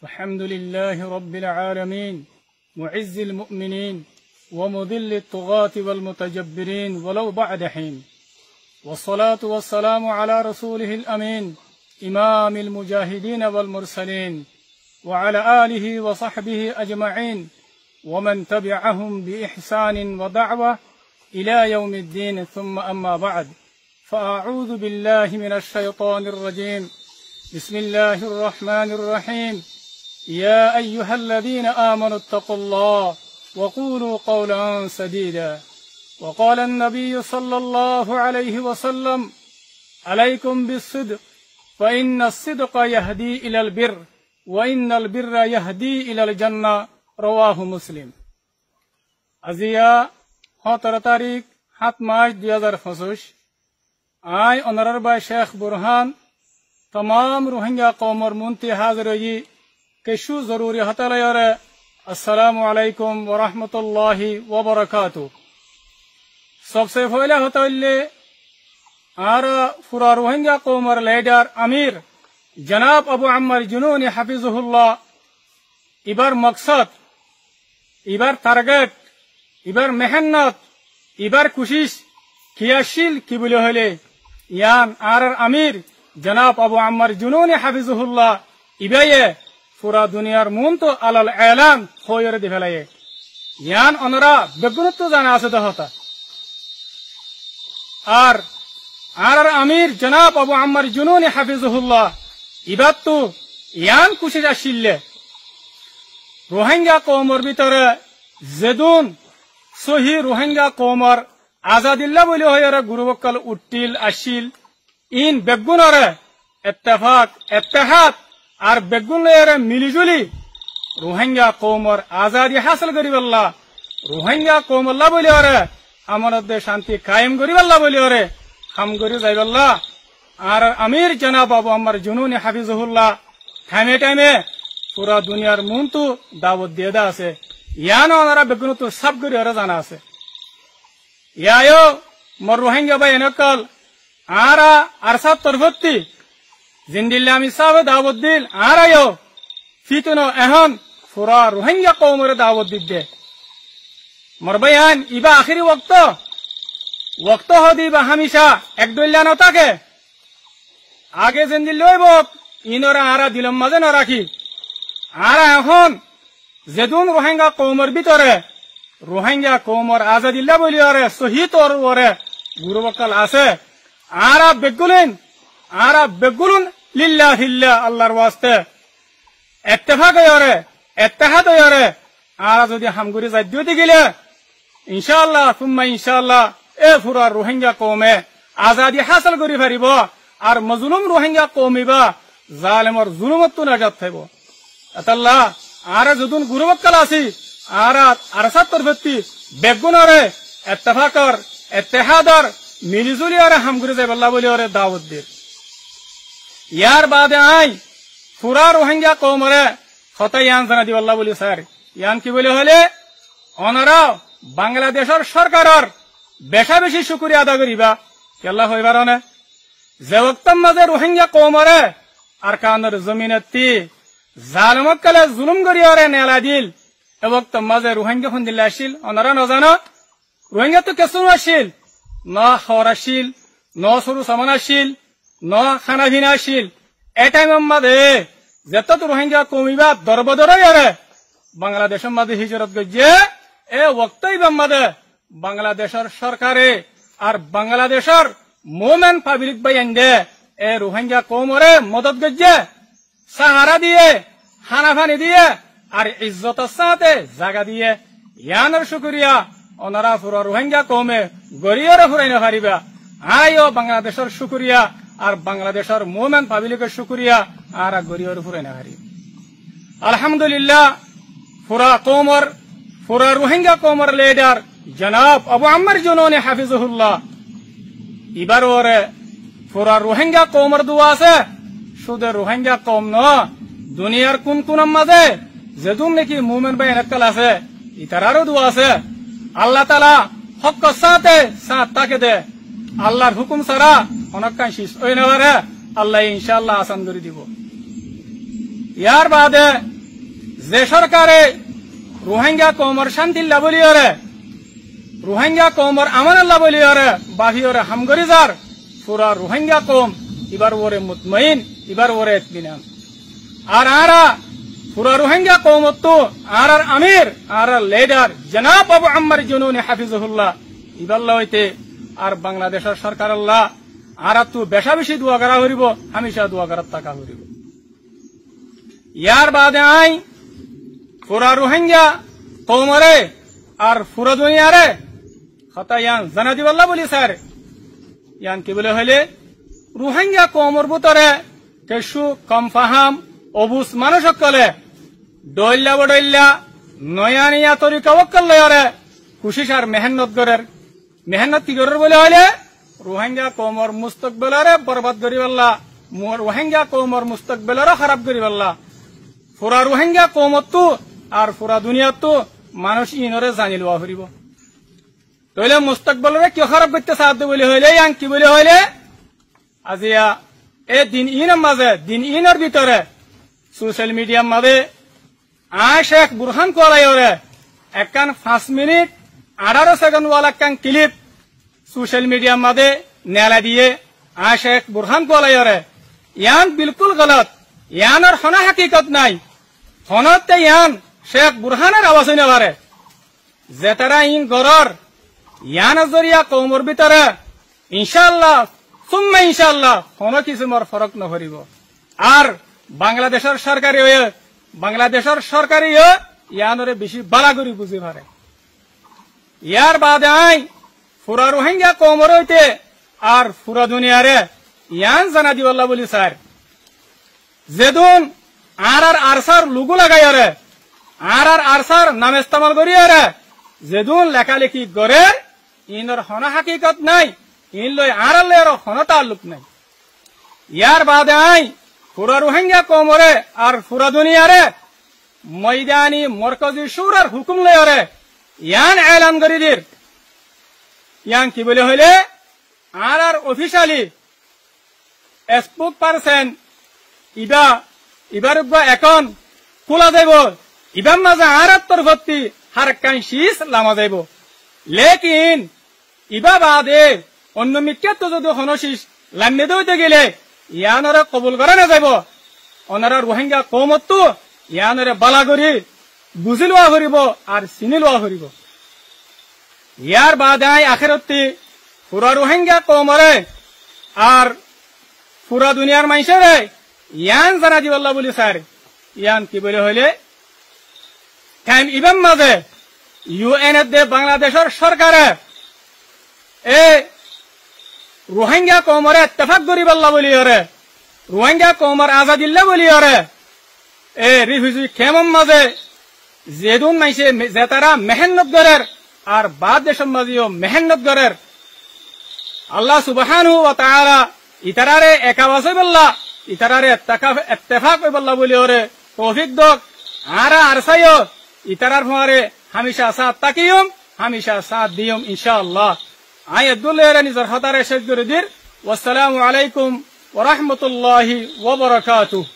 الحمد لله رب العالمين معز المؤمنين ومذل الطغاة والمتجبرين ولو بعد حين، والصلاة والسلام على رسوله الأمين إمام المجاهدين والمرسلين وعلى آله وصحبه أجمعين ومن تبعهم بإحسان ودعوة إلى يوم الدين، ثم أما بعد، فأعوذ بالله من الشيطان الرجيم. بسم الله الرحمن الرحيم. يا أيها الذين آمنوا اتقوا الله وقولوا قولا سديدا. وقال النبي صلى الله عليه وسلم: عليكم بالصدق فإن الصدق يهدي إلى البر وإن البر يهدي إلى الجنة. رواه مسلم. আজিয়া 17 তারিখ 7 মার্চ 2025 আই অনারার বাই শেখ বুরহান तमाम रोहिंग्या कौमर मुंती हाजिर हुई केशु जरूरी हतलयरे अस्सलामु अलैकुम व रहमतुल्लाहि व बरकातुहू। सबसे पहले हतले आरा पूरा रोहिंग्या कौमर लीडर अमीर जनाब अबू अम्मर जुनूनी हफिजुहुल्लाह इबार मकसद इबार टारगेट इबार मेहनत इबार कोशिश क्रियाशील की बोले हले यान आरार अमीर जनाब अबू अम्मर जुनूनी हफिजुहुल्लाह इबाये पूरा दुनियार मुन तो अलल ऐलान खोयर दिफलाये यान अनरा बेगुनत्व जाना आसद होता आर अमीर जनाब अबू अम्मर जुनूनी हफिजुहुल्लाह इबात्तु यान कुशिश आशिल्ले रोहिंग्या कौमर भितरे जेदुन सही रोहिंग्या कौमर आजादिल्ला बोले होयर गुरुवक्कल उट्टिल आशिल इन बेगुनरे इत्तेफाक इत्तेहाद और बेगुनरे मिलिजुली रोहिंग्या कौमर आजादी हासिल करिबल्ला रोहिंग्या कौमल्ला बोले होरे अमरत दे शांति कायम करिबल्ला बोले होरे हम करि जाइबल्ला और अमीर जनाब अबू अम्मर जुनूनी हफिजुहुल्लाह टाइमे टाइमे पूरा दुनियार मुंतु दावत देदा आछे यानो ओनारा बेगुनतु सब करि होरे जाना आछे यायो मोर रोहिंग्या बाय नकल आरा अरसा तरफती जिंदिल्ला मिसाब दावत दिल आरा यो फितनो एहन पूरा रोहिंग्या कौमरे दावत दिदे मोर बयान इबा आखिरी वक्त होदी बा हमेशा एक दोल्ला न थाके आगे जिंदिल्ला हইব इनरा आरा दिलम माजे न राखी आरा एहन जेदुन रोहिंग्या कौमर भितरे रोहिंग्या कौमर आजादिल्ला बोली आरे सही तौर ओरे गुरुवक्कल आछे आरा बेगुलुन लिल्लाहिल्लाह अल्लाहर वास्ते इत्तेफाक होरे इत्तेहाद होरे आरा जदि हामगुरी जाद्यति गेले इंशाअल्लाह सुम्मा इंशाअल्लाह ए पूरा रोहिंग्या कौमे आजादी हासिल करि पारिब और मजलूम रोहिंग्या कौमिबा जालिमर जुलुमतु नाजात थाइबो अतल्ला आरा जदुन गुरुवक्कल आसी आरा अरसा तरफती बेगुनरे इत्तेफाकर इत्तेहादर मिलिजुली और हमगुरी जाइबल्ला बोली और दावत दे यार बादे आई पूरा रोहिंग्या कौमरे खता यान जाना दिबल्ला बोली सर यान की बोले हले ओनारा बांग्लादेशर सरकारर बेशा बेशी शुक्रिया अदा करिबा केल्ला हইবারনে जे वक्तम माजे रोहिंग्या कौमरे आरकानर जमीनती जालिमकले जुलुम करि और नेला दिल ए वक्तम माजे रोहिंग्या फंदिल्ला आशिल ओनारा न जानो रोहिंग्या तो केसुन आशिल न खराशिल न सुरु समानाशिल न खानाभिनाशिल ए टाइम मादे जत तो रोहिंग्या कौमिबा दरबदर यारे बांग्लादेश मादे हिजरत गजे ए वक्तई मादे बांग्लादेशर सरकारे और बांग्लादेशर मोमेन पब्लिक बायंदे ए रोहिंग्या कौमरे मदद गजे सहारा दिए खाना पानी दिए और इज्जतर साथे जागा दिए यानर शुक्रिया ओनारा पूरा रोहिंग्या कौमे गरियरे फुराइनो पारिबा आयो बांग्लादेशर शुक्रिया और बांग्लादेशर मोमेन पब्लिकेर शुक्रिया आरा गरियरे फुराइनो पारि अल्हम्दुलिल्लाह पूरा रोहिंग्या कौमर लीडर जनाब अबू अम्मर जुनूनी हफिजुहुल्लाह इबार ओरे पूरा रोहिंग्या कौमर दुआ आछे शुधु रोहिंग्या कौम न दुनियार कोन कोन माजे जेदुन नाकि मुमिन बाय नकल आछे इतारारो दुआ आछे আল্লাহ তাআলা হক সাথে সাথ তাকে দে আল্লাহর হুকুম ছাড়া অনেকখান শেষ হই না পারে আল্লাহ ইনশাআল্লাহ আসান করে দিব ইয়ার বাদে যে সরকারে রোহিঙ্গা কওমর শান্তিল্লা বলিয়রে রোহিঙ্গা কওমর আমানাল্লা বলিয়রে বাহিয়রে হামগরিজার পুরা রোহিঙ্গা কওম এবার ওরে মুতমাইন এবার ওরে ইতমিনান আর আরা পুরা রোহিঙ্গা কওম তো আর আমির আর লিডার জনাব আবু আম্মার জুনুনি হাফিজুল্লাহ ইবাল্লাহ হইতে আর বাংলাদেশের সরকার আল্লাহ আর তো বেশা বেশি দোয়া করা হইব হামেশা দোয়া করার টাকা হইব ইয়ার বাদে আই পুরা রোহিঙ্গা কওমরে আর পুরা দুনিয়ারে কথা ইয়ান জানা দিবাল্লাহ বলি স্যার ইয়ান কি বলে হইলে রোহিঙ্গা কওমর ভিতরে কেশু কম ফাহাম অবুস মানুষ সকলে ডইল্লা বডইল্লা নয়ানিয়া তরিকা ওয়াক্কাল লয়রে কুশিশ আর মেহনত কি করার বলে হইলে রোহিঙ্গা কওমর মুস্তাকবিলরে বরবাদ করিবাল্লা রোহিঙ্গা কওমর মুস্তাকবিলরে খারাপ করিবাল্লা পুরা রোহিঙ্গা কওমতো আর পুরা দুনিয়াতো মানুষ ইনরে জানি লওয়া হইব তইলে মুস্তাকবিলরে কি খারাপ করতে সাহায্য বলে হইলে ইয়ান কি বলে হইলে আজিয়া এ দিন ইনের মাঝে দিন ইনের ভিতরে সোশ্যাল মিডিয়ার মাঝে শেখ বুরহান কোলাইরে একখান 5 মিনিট 18 সেকেন্ড ওয়ালা একখান ক্লিপ সোশ্যাল মিডিয়ার মাঝে নেলা দিয়ে শেখ বুরহান কোলাইরে ইয়ান বিলকুল গলত ইয়ানোর হনা হাকিকত নাই হনতে ইয়ান শেখ বুরহানের আওয়াজ হইনে পারে যে তারা ইন গরর ইয়ান জরিয়া কওমর ভিতরে ইনশাআল্লাহ সুম্মা ইনশাআল্লাহ কোনো কিছু মোর ফরক নকরিব আর বাংলাদেশের সরকারি ইয়ানরে বেশি বালা করি বুঝি পারে ইয়ার বাদে আই পুরা রোহিঙ্গা কওমর হইতে আর পুরা দুনিয়ারে ইয়ান জানা দিবাল্লাহ বলি স্যার যেদুন আর আরসার লুগু লাগাইরে আর আরসার নাম ইস্তেমাল করিয়ারে যেদুন লেখালেখি করে ইনর হনা হাকিকত নাই ইন লই আর লের হনা তাল্লুক নাই ইয়ার বাদে আই পুরা রোহিঙ্গা কওমরে আর পুরা দুনিয়ারে ময়দানি মরকজি শুরার হুকুম লয়রে ইয়ান এলান করি দির ইয়ান কি বলে হইলে আর অফিশিয়ালি স্পোক পারসন ইবার এখন খোলা যাইব ইবার মাঝে আর তরফতি হারকান শীষ লামা যাইব লেকিন ইবা বাদে অন্য মিথ্যাত্ব যদি হনশীষ লাম্মে দইতে গেলে ইয়ানরে কবুল করা না যাইব ওনারা রোহিঙ্গা কওমতো ইয়ানরে বালা করি বুঝি লওয়া করিব আর চিনি লওয়া করিব ইয়ার বাদে আখেরতি পুরা রোহিঙ্গা কওমরে আর পুরা দুনিয়ার মানুষেরে ইয়ান জানা দিবাল্লাহ বলি স্যার ইয়ান কি বলে হইলে টাইম ইবাম মাঝে ইউএন দে বাংলাদেশের সরকারে এ রোহিঙ্গা কওমরে ইত্তেফাক করিবাল্লাহ বলি হরে রোহিঙ্গা কওমর আজাদিল্লাহ বলি হরে এ রিফিউজি খেমম মাঝে যেদুন মাইসে যে তারা মেহনত করের আর বাদ দেশের মাঝেও মেহনত করের আল্লাহ সুবহানাহু ওয়া তাআলা ইতারারে একাওয়াসে বল্লা ইতারারে ইত্তেফাক বল্লা বলি হরে তৌফিক দক আর আরসাইও ইতারার ফরে হামেশা সাথ তাকিয়ম হামেশা সাথ দিয়ম ইনশাআল্লাহ আই আব্দুল্লাহ নিজর হাতারে শেষ করে দির ওয়াসসালামু আলাইকুম ওয়া রাহমাতুল্লাহি ওয়া বারাকাতুহু।